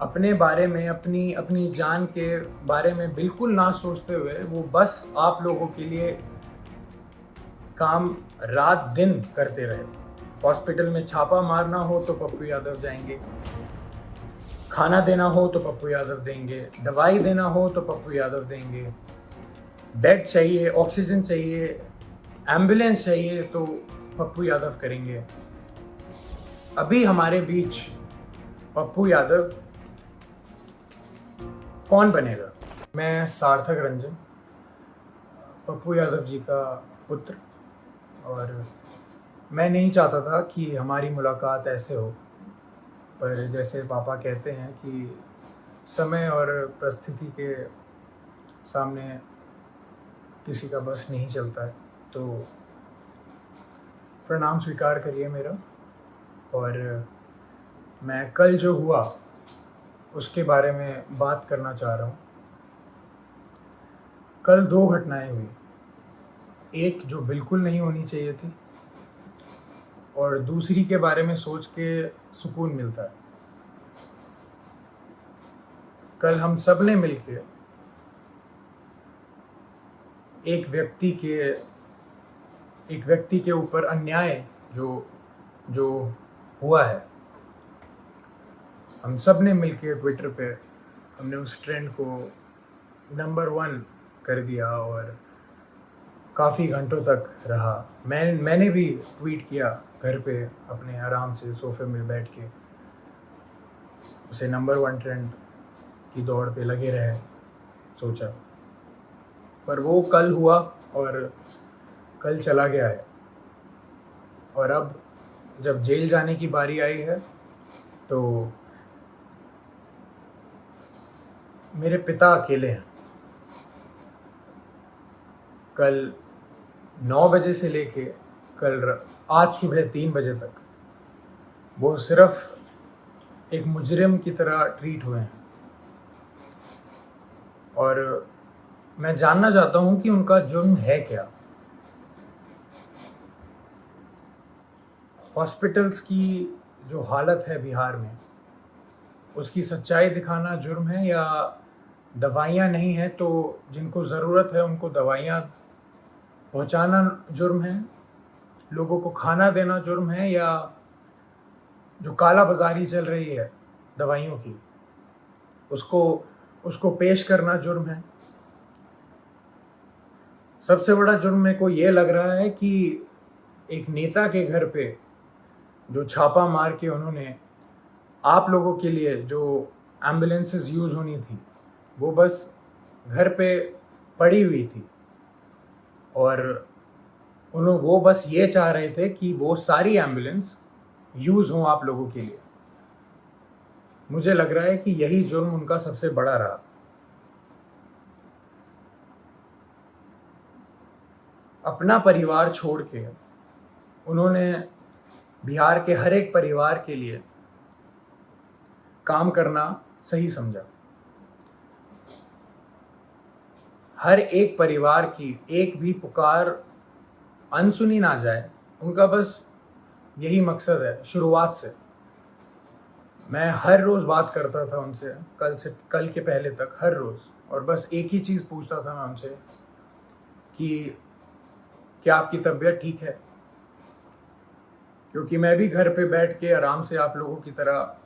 अपने बारे में, अपनी अपनी जान के बारे में बिल्कुल ना सोचते हुए वो बस आप लोगों के लिए काम रात दिन करते रहे। हॉस्पिटल में छापा मारना हो तो पप्पू यादव जाएंगे, खाना देना हो तो पप्पू यादव देंगे, दवाई देना हो तो पप्पू यादव देंगे, बेड चाहिए, ऑक्सीजन चाहिए, एम्बुलेंस चाहिए तो पप्पू यादव करेंगे। अभी हमारे बीच पप्पू यादव कौन बनेगा? मैं सार्थक रंजन, पप्पू यादव जी का पुत्र, और मैं नहीं चाहता था कि हमारी मुलाकात ऐसे हो, पर जैसे पापा कहते हैं कि समय और परिस्थिति के सामने किसी का बस नहीं चलता है, तो प्रणाम स्वीकार करिए मेरा। और मैं कल जो हुआ उसके बारे में बात करना चाह रहा हूँ। कल दो घटनाएं हुई, एक जो बिल्कुल नहीं होनी चाहिए थी और दूसरी के बारे में सोच के सुकून मिलता है। कल हम सब ने मिलकर एक व्यक्ति के ऊपर अन्याय जो जो हुआ है, हम सब ने मिलकर ट्विटर पे हमने उस ट्रेंड को नंबर 1 कर दिया और काफ़ी घंटों तक रहा। मैंने भी ट्वीट किया घर पे अपने आराम से सोफे में बैठ के, उसे नंबर 1 ट्रेंड की दौड़ पे लगे रहे सोचा। पर वो कल हुआ और कल चला गया है, और अब जब जेल जाने की बारी आई है तो मेरे पिता अकेले हैं। कल 9 बजे से लेके आज सुबह 3 बजे तक वो सिर्फ एक मुजरिम की तरह ट्रीट हुए हैं, और मैं जानना चाहता हूँ कि उनका जुर्म है क्या। हॉस्पिटल्स की जो हालत है बिहार में, उसकी सच्चाई दिखाना जुर्म है, या दवाइयाँ नहीं हैं तो जिनको ज़रूरत है उनको दवाइयाँ पहुँचाना जुर्म है, लोगों को खाना देना जुर्म है, या जो काला बाजारी चल रही है दवाइयों की उसको उसको पेश करना जुर्म है। सबसे बड़ा जुर्म मेरे को ये लग रहा है कि एक नेता के घर पे जो छापा मार के उन्होंने आप लोगों के लिए जो एम्बुलेंसेस यूज़ होनी थी वो बस घर पे पड़ी हुई थी, और वो बस ये चाह रहे थे कि वो सारी एम्बुलेंस यूज़ हों आप लोगों के लिए। मुझे लग रहा है कि यही जुर्म उनका सबसे बड़ा रहा। अपना परिवार छोड़ के उन्होंने बिहार के हर एक परिवार के लिए काम करना सही समझा। हर एक परिवार की एक भी पुकार अनसुनी ना जाए, उनका बस यही मकसद है। शुरुआत से मैं हर रोज़ बात करता था उनसे, कल के पहले तक हर रोज़, और बस एक ही चीज़ पूछता था मैं उनसे कि क्या आपकी तबीयत ठीक है, क्योंकि मैं भी घर पे बैठ के आराम से आप लोगों की तरह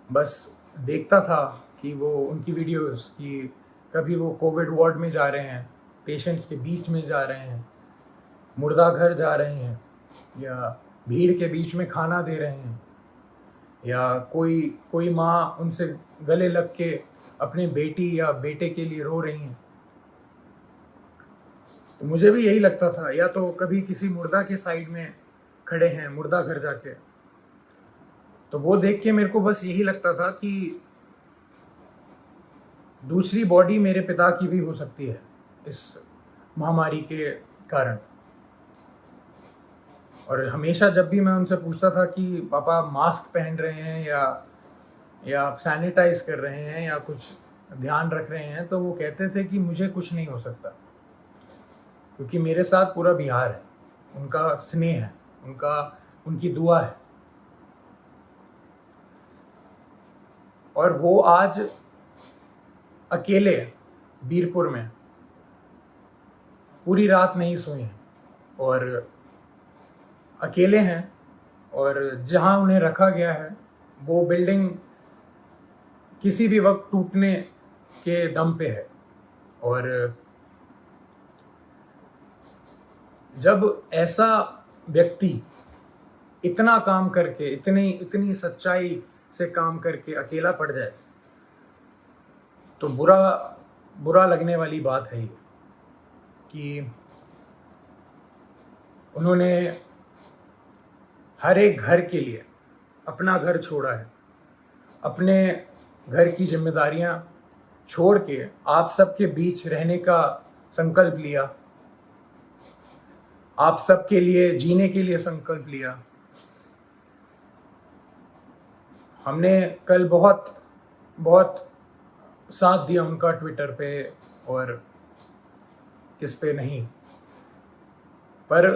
बस देखता था कि वो उनकी वीडियोस कि कभी वो कोविड वार्ड में जा रहे हैं, पेशेंट्स के बीच में जा रहे हैं, मुर्दा घर जा रहे हैं, या भीड़ के बीच में खाना दे रहे हैं, या कोई कोई माँ उनसे गले लग के अपने बेटी या बेटे के लिए रो रही हैं। तो मुझे भी यही लगता था, या तो कभी किसी मुर्दा के साइड में खड़े हैं मुर्दा घर जाके, तो वो देख के मेरे को बस यही लगता था कि दूसरी बॉडी मेरे पिता की भी हो सकती है इस महामारी के कारण। और हमेशा जब भी मैं उनसे पूछता था कि पापा मास्क पहन रहे हैं या आप सैनिटाइज कर रहे हैं या कुछ ध्यान रख रहे हैं, तो वो कहते थे कि मुझे कुछ नहीं हो सकता, क्योंकि मेरे साथ पूरा बिहार है, उनका स्नेह है, उनकी दुआ है। और वो आज अकेले बीरपुर में पूरी रात नहीं सोए हैं और अकेले हैं, और जहां उन्हें रखा गया है वो बिल्डिंग किसी भी वक्त टूटने के दम पे है। और जब ऐसा व्यक्ति इतना काम करके, इतनी इतनी सच्चाई से काम करके अकेला पड़ जाए तो बुरा लगने वाली बात है ये कि उन्होंने हर एक घर के लिए अपना घर छोड़ा है, अपने घर की जिम्मेदारियां छोड़ के आप सबके बीच रहने का संकल्प लिया, आप सबके लिए जीने के लिए संकल्प लिया। हमने कल बहुत बहुत साथ दिया उनका ट्विटर पे और किस पे नहीं, पर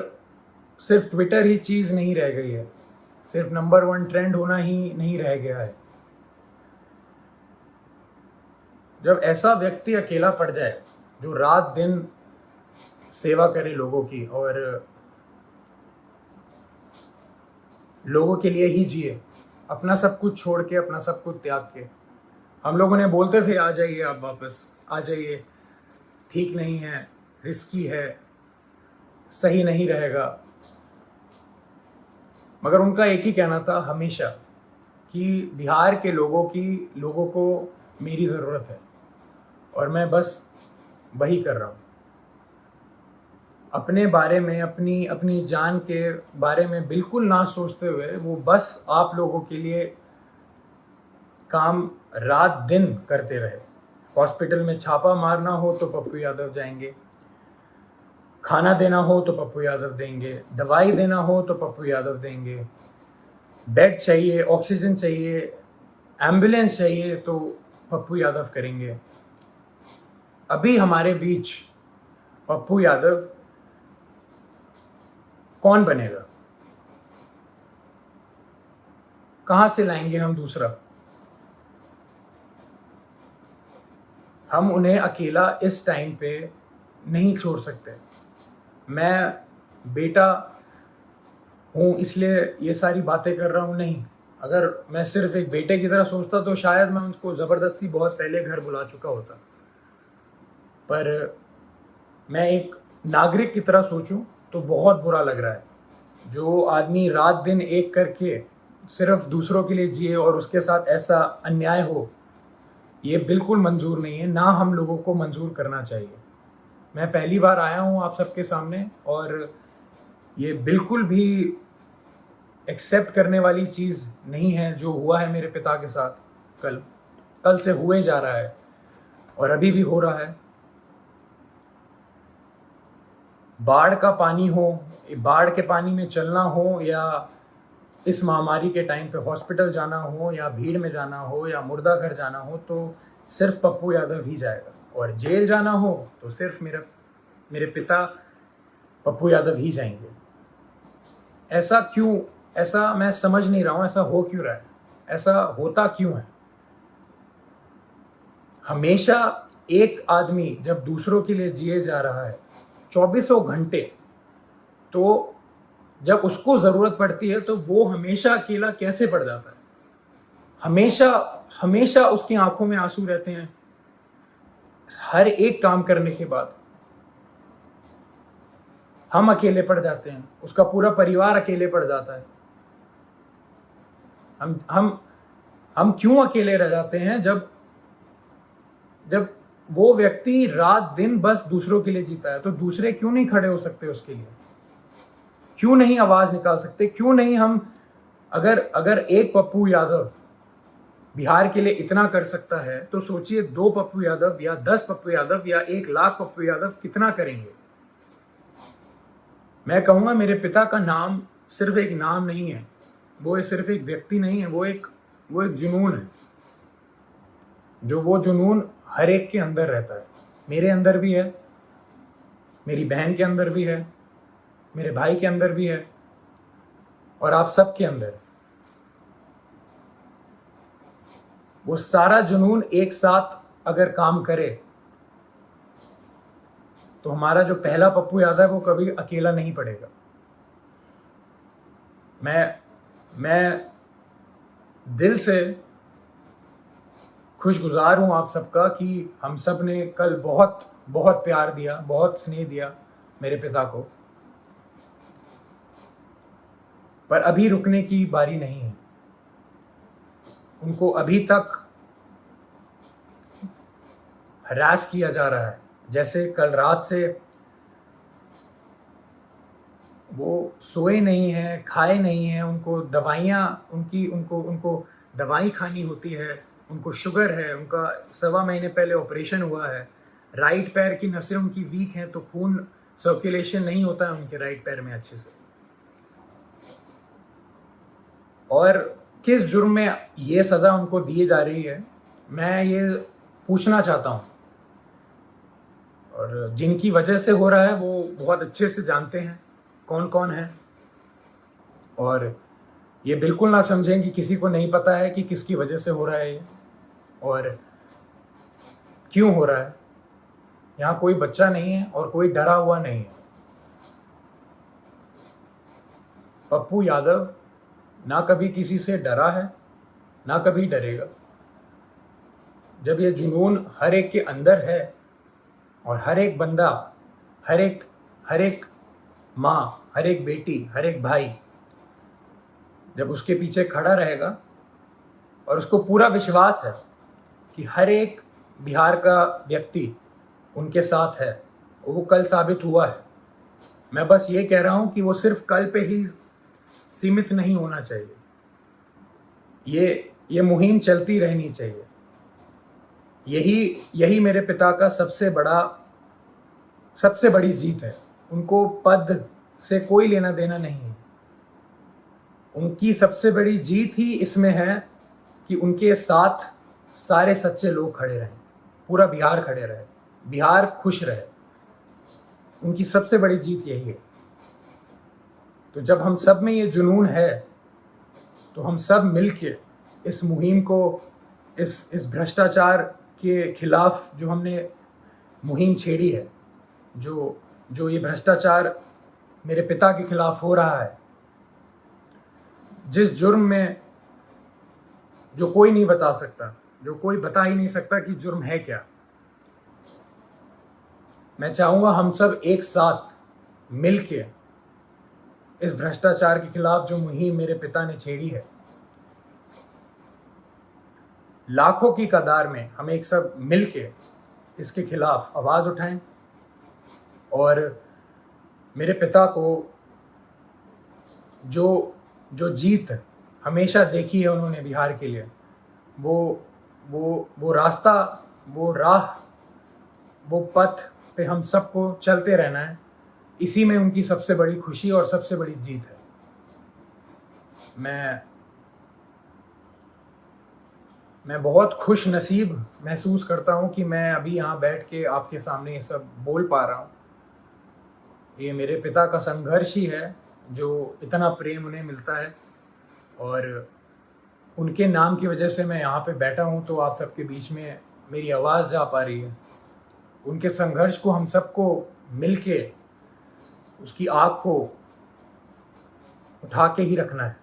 सिर्फ ट्विटर ही चीज़ नहीं रह गई है, सिर्फ नंबर 1 ट्रेंड होना ही नहीं रह गया है। जब ऐसा व्यक्ति अकेला पड़ जाए जो रात दिन सेवा करे लोगों की और लोगों के लिए ही जिए, अपना सब कुछ छोड़ के, अपना सब कुछ त्याग के। हम लोगों ने बोलते थे आ जाइए, आप वापस आ जाइए, ठीक नहीं है, रिस्की है, सही नहीं रहेगा, मगर उनका एक ही कहना था हमेशा कि बिहार के लोगों को मेरी ज़रूरत है और मैं बस वही कर रहा हूँ। अपने बारे में, अपनी जान के बारे में बिल्कुल ना सोचते हुए वो बस आप लोगों के लिए काम रात दिन करते रहे। हॉस्पिटल में छापा मारना हो तो पप्पू यादव जाएंगे, खाना देना हो तो पप्पू यादव देंगे, दवाई देना हो तो पप्पू यादव देंगे, बेड चाहिए, ऑक्सीजन चाहिए, एम्बुलेंस चाहिए तो पप्पू यादव करेंगे। अभी हमारे बीच पप्पू यादव कौन बनेगा? कहां से लाएंगे हम दूसरा? हम उन्हें अकेला इस टाइम पे नहीं छोड़ सकते। मैं बेटा हूँ इसलिए ये सारी बातें कर रहा हूँ, नहीं। अगर मैं सिर्फ एक बेटे की तरह सोचता तो शायद मैं उनको ज़बरदस्ती बहुत पहले घर बुला चुका होता, पर मैं एक नागरिक की तरह सोचूं तो बहुत बुरा लग रहा है। जो आदमी रात दिन एक करके सिर्फ दूसरों के लिए जिए और उसके साथ ऐसा अन्याय हो, ये बिल्कुल मंजूर नहीं है, ना हम लोगों को मंजूर करना चाहिए। मैं पहली बार आया हूँ आप सबके सामने और ये बिल्कुल भी एक्सेप्ट करने वाली चीज़ नहीं है जो हुआ है मेरे पिता के साथ। कल से हुए जा रहा है और अभी भी हो रहा है। बाढ़ का पानी हो, बाढ़ के पानी में चलना हो, या इस महामारी के टाइम पे हॉस्पिटल जाना हो, या भीड़ में जाना हो, या मुर्दा घर जाना हो, तो सिर्फ पप्पू यादव ही जाएगा। और जेल जाना हो तो सिर्फ मेरे पिता पप्पू यादव ही जाएंगे। ऐसा क्यों? ऐसा मैं समझ नहीं रहा हूँ, ऐसा हो क्यों रहा है? ऐसा होता क्यों है? हमेशा एक आदमी जब दूसरों के लिए जिए जा रहा है 2400 घंटे, तो जब उसको ज़रूरत पड़ती है तो वो हमेशा अकेला कैसे पड़ जाता है? हमेशा उसकी आंखों में आंसू रहते हैं हर एक काम करने के बाद। हम अकेले पड़ जाते हैं, उसका पूरा परिवार अकेले पड़ जाता है। हम क्यों अकेले रह जाते हैं जब वो व्यक्ति रात दिन बस दूसरों के लिए जीता है? तो दूसरे क्यों नहीं खड़े हो सकते उसके लिए? क्यों नहीं आवाज निकाल सकते? क्यों नहीं हम, अगर एक पप्पू यादव बिहार के लिए इतना कर सकता है तो सोचिए 2 पप्पू यादव या 10 पप्पू यादव या 1 लाख पप्पू यादव कितना करेंगे। मैं कहूंगा मेरे पिता का नाम सिर्फ एक नाम नहीं है, वो सिर्फ एक व्यक्ति नहीं है, वो एक जुनून है। वो जुनून हर एक के अंदर रहता है। मेरे अंदर भी है, मेरी बहन के अंदर भी है, मेरे भाई के अंदर भी है, और आप सबके अंदर। वो सारा जुनून एक साथ अगर काम करे तो हमारा जो पहला पप्पू यादव है वो कभी अकेला नहीं पड़ेगा। मैं दिल से खुशगुजार हूँ आप सबका कि हम सब ने कल बहुत बहुत प्यार दिया, बहुत स्नेह दिया मेरे पिता को, पर अभी रुकने की बारी नहीं है। उनको अभी तक हरास किया जा रहा है। जैसे कल रात से वो सोए नहीं हैं, खाए नहीं हैं, उनको दवाइयाँ उनको दवाई खानी होती है, उनको शुगर है, उनका 1.25 महीने पहले ऑपरेशन हुआ है, राइट पैर की नसें उनकी वीक हैं तो खून सर्कुलेशन नहीं होता है उनके राइट पैर में अच्छे से। और किस जुर्म में ये सज़ा उनको दी जा रही है, मैं ये पूछना चाहता हूँ। और जिनकी वजह से हो रहा है वो बहुत अच्छे से जानते हैं कौन कौन है, और ये बिल्कुल ना समझें कि किसी को नहीं पता है कि किसकी वजह से हो रहा है ये और क्यों हो रहा है। यहाँ कोई बच्चा नहीं है और कोई डरा हुआ नहीं है। पप्पू यादव ना कभी किसी से डरा है, ना कभी डरेगा। जब ये जुनून हर एक के अंदर है और हर एक बंदा, हर एक माँ, हर एक बेटी, हर एक भाई जब उसके पीछे खड़ा रहेगा और उसको पूरा विश्वास है कि हर एक बिहार का व्यक्ति उनके साथ है, वो कल साबित हुआ है। मैं बस ये कह रहा हूँ कि वो सिर्फ कल पे ही सीमित नहीं होना चाहिए, ये मुहिम चलती रहनी चाहिए। यही मेरे पिता का सबसे बड़ी जीत है। उनको पद से कोई लेना देना नहीं है। उनकी सबसे बड़ी जीत ही इसमें है कि उनके साथ सारे सच्चे लोग खड़े रहें, पूरा बिहार खड़े रहे, बिहार खुश रहे। उनकी सबसे बड़ी जीत यही है। तो जब हम सब में ये जुनून है तो हम सब मिलके इस मुहिम को, इस भ्रष्टाचार के खिलाफ जो हमने मुहिम छेड़ी है, जो ये भ्रष्टाचार मेरे पिता के खिलाफ हो रहा है, जिस जुर्म में जो कोई नहीं बता सकता, जो कोई बता ही नहीं सकता कि जुर्म है क्या, मैं चाहूँगा हम सब एक साथ मिलके इस भ्रष्टाचार के खिलाफ जो मुहिम मेरे पिता ने छेड़ी है, लाखों की कतार में हम एक सब मिलके इसके खिलाफ आवाज़ उठाएं और मेरे पिता को जो जीत हमेशा देखी है उन्होंने बिहार के लिए, वो रास्ता, वो राह, वो पथ पे हम सबको चलते रहना है। इसी में उनकी सबसे बड़ी खुशी और सबसे बड़ी जीत है। मैं बहुत खुश नसीब महसूस करता हूँ कि मैं अभी यहाँ बैठ के आपके सामने ये सब बोल पा रहा हूँ। ये मेरे पिता का संघर्ष ही है जो इतना प्रेम उन्हें मिलता है, और उनके नाम की वजह से मैं यहाँ पे बैठा हूँ तो आप सबके बीच में मेरी आवाज़ जा पा रही है। उनके संघर्ष को हम सबको मिलके उसकी आग को उठा के ही रखना है।